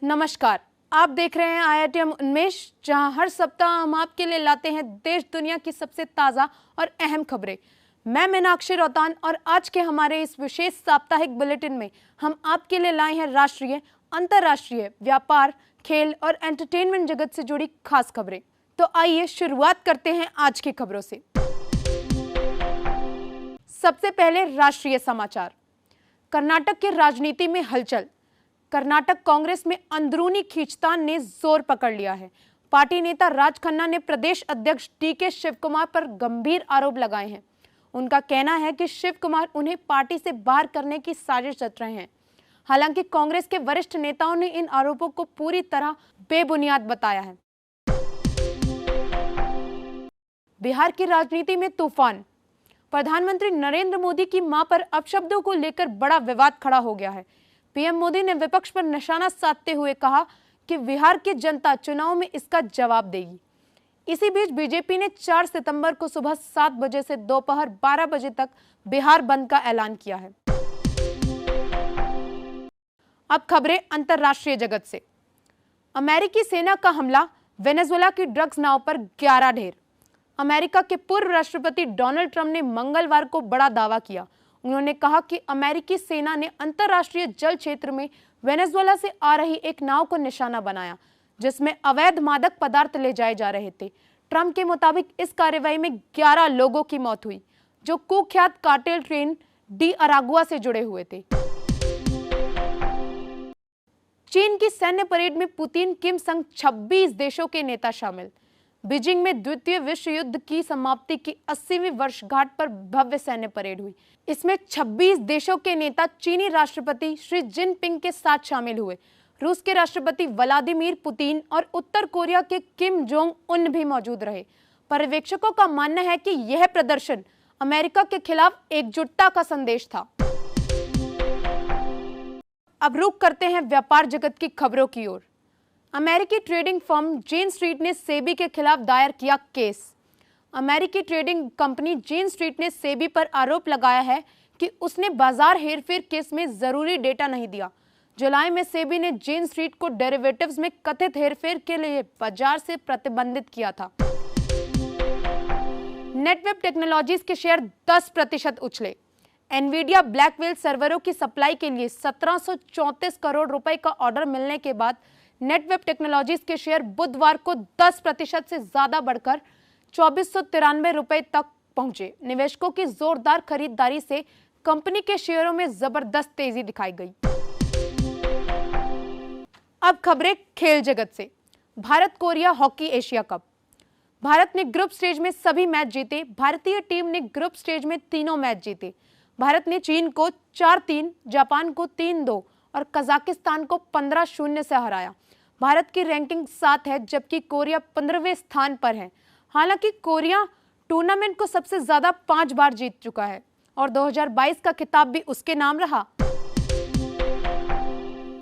नमस्कार, आप देख रहे हैं IITM उन्मेष, जहां हर सप्ताह हम आपके लिए लाते हैं देश दुनिया की सबसे ताज़ा और अहम खबरें। मैं मीनाक्षी रोहतान और आज के हमारे इस विशेष साप्ताहिक बुलेटिन में हम आपके लिए लाए हैं राष्ट्रीय, अंतर्राष्ट्रीय, व्यापार, खेल और एंटरटेनमेंट जगत से जुड़ी खास खबरें। तो आइए शुरुआत करते हैं आज की खबरों से। सबसे पहले राष्ट्रीय समाचार। कर्नाटक की राजनीति में हलचल। कर्नाटक कांग्रेस में अंदरूनी खींचतान ने जोर पकड़ लिया है। पार्टी नेता राज खन्ना ने प्रदेश अध्यक्ष DK शिवकुमार पर गंभीर आरोप लगाए हैं। उनका कहना है कि शिवकुमार उन्हें पार्टी से बाहर करने की साजिश रच रहे हैं। हालांकि कांग्रेस के वरिष्ठ नेताओं ने इन आरोपों को पूरी तरह बेबुनियाद बताया है। बिहार की राजनीति में तूफान। प्रधानमंत्री नरेंद्र मोदी की मां पर अपशब्दों को लेकर बड़ा विवाद खड़ा हो गया है। पीएम मोदी ने विपक्ष पर निशाना साधते हुए कहा कि बिहार की जनता चुनाव में इसका जवाब देगी। इसी बीच बीजेपी ने 4 सितंबर को सुबह 7 बजे से दोपहर 12 बजे तक बिहार बंद का ऐलान किया है। अब खबरें अंतर्राष्ट्रीय जगत से। अमेरिकी सेना का हमला, वेनेजुएला की ड्रग्स नाव पर 11 ढेर। अमेरिका के पूर्व राष्ट्रपति डोनाल्ड ट्रंप ने मंगलवार को बड़ा दावा किया। उन्होंने कहा कि अमेरिकी सेना ने अंतर्राष्ट्रीय जल क्षेत्र में वेनेजुएला से आ रही एक नाव को निशाना बनाया, जिसमें अवैध मादक पदार्थ ले जाए जा रहे थे। ट्रंप के मुताबिक इस कार्रवाई में 11 लोगों की मौत हुई, जो कुख्यात कार्टेल ट्रेन डी अरागुआ से जुड़े हुए थे। चीन की सैन्य परेड में पुतिन, किम संग 26 देशों के नेता शामिल। बीजिंग में द्वितीय विश्व युद्ध की समाप्ति की 80वीं वर्षगांठ पर भव्य सैन्य परेड हुई। इसमें 26 देशों के नेता चीनी राष्ट्रपति शी जिनपिंग के साथ शामिल हुए। रूस के राष्ट्रपति व्लादिमीर पुतिन और उत्तर कोरिया के किम जोंग उन भी मौजूद रहे। पर्यवेक्षकों का मानना है कि यह प्रदर्शन अमेरिका के खिलाफ एकजुटता का संदेश था। अब रुख करते हैं व्यापार जगत की खबरों की ओर। अमेरिकी ट्रेडिंग फर्म जेन स्ट्रीट ने सेबी के खिलाफ दायर किया केस। अमेरिकी ट्रेडिंग कंपनी जेन स्ट्रीट ने सेबी पर आरोप लगाया है कि उसने बाजार हेरफेर केस में जरूरी डेटा नहीं दिया। जुलाई में सेबी ने जेन स्ट्रीट को डेरिवेटिव्स में कथित हेरफेर के लिए बाजार से प्रतिबंधित किया था। नेटवेब टेक्नोलॉजीज के शेयर 10% उछले। एनवीडिया ब्लैकवेल सर्वरों की सप्लाई के लिए 1734 करोड़ रुपए का ऑर्डर मिलने के बाद नेटवेब टेक्नोलॉजीज के शेयर बुधवार को 10% से ज्यादा बढ़कर 2493 रुपए तक पहुंचे। निवेशकों की जोरदार खरीदारी से कंपनी के शेयरों में जबरदस्त तेजी दिखाई गई। अब खबरें खेल जगत से। Bharat Korea hockey Asia cup. Bharat ने ग्रुप स्टेज में सभी मैच जीते। भारतीय टीम ने ग्रुप स्टेज में तीनों मैच जीते। भारत ने चीन को 4-3, जापान को 3-2 और कजाकिस्तान को 15-0 से हराया। भारत की रैंकिंग 7 है, जबकि कोरिया 15वें स्थान पर है। हालांकि कोरिया टूर्नामेंट को सबसे ज्यादा 5 बार जीत चुका है और 2022 का खिताब भी उसके नाम रहा।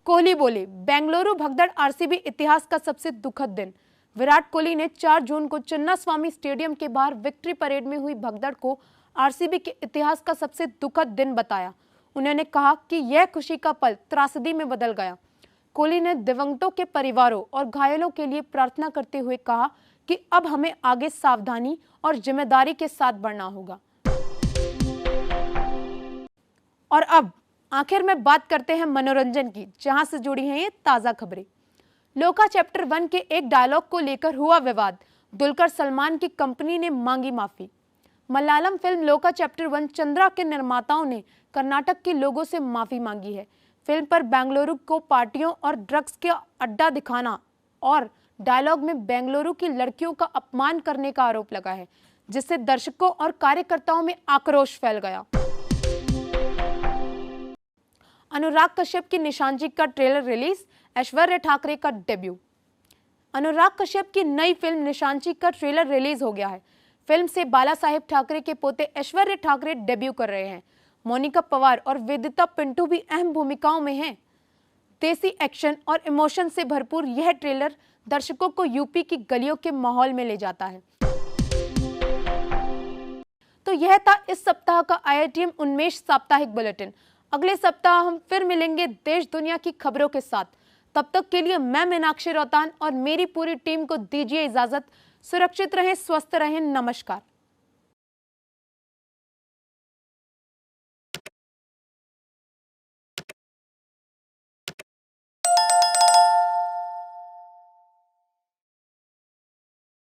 कोहली बोले, बेंगलुरु भगदड़ RCB इतिहास का सबसे दुखद दिन। विराट कोहली ने 4 जून को चिन्नास्वामी स्टेडियम के बाहर विक्ट्री परेड में हुई भगदड़ को RCB के इतिहास का सबसे दुखद दिन बताया। उन्होंने कहा कि यह खुशी का पल त्रासदी में बदल गया। कोहली ने दिवंगतों के परिवारों और घायलों के लिए प्रार्थना करते हुए कहा कि अब हमें आगे सावधानी और जिम्मेदारी के साथ बढ़ना होगा। और अब आखिर में बात करते हैं मनोरंजन की, जहां से जुड़ी हैं ये ताजा खबरें। लोका चैप्टर 1 के एक डायलॉग को लेकर हुआ विवाद। दुलकर सलमान की कंपनी ने मांगी माफी। मलयालम फिल्म लोका चैप्टर 1 चंद्रा के निर्माताओं ने कर्नाटक के लोगों से माफी मांगी है। फिल्म पर बेंगलुरु को पार्टियों और ड्रग्स के अड्डा दिखाना और डायलॉग में बेंगलुरु की लड़कियों का अपमान करने का आरोप लगा है, जिससे दर्शकों और कार्यकर्ताओं में आक्रोश फैल गया। अनुराग कश्यप की निशांची का ट्रेलर रिलीज, ऐश्वर्या ठाकरे का डेब्यू। अनुराग कश्यप की नई फिल्म निशांची का ट्रेलर रिलीज हो गया है। फिल्म से बाला साहेब ठाकरे के पोते ऐश्वर्या ठाकरे डेब्यू कर रहे हैं। मोनिका पवार और वेदिता पिंटू भी अहम भूमिकाओं में हैं। देसी एक्शन और इमोशन से भरपूर यह ट्रेलर दर्शकों को यूपी की गलियों के माहौल में ले जाता है। तो यह था इस सप्ताह का IITM उन्मेष साप्ताहिक बुलेटिन। अगले सप्ताह हम फिर मिलेंगे देश दुनिया की खबरों के साथ। तब तक के लिए मैं मीनाक्षी रोहतान और मेरी पूरी टीम को दीजिए इजाजत। सुरक्षित रहें, स्वस्थ रहें, नमस्कार।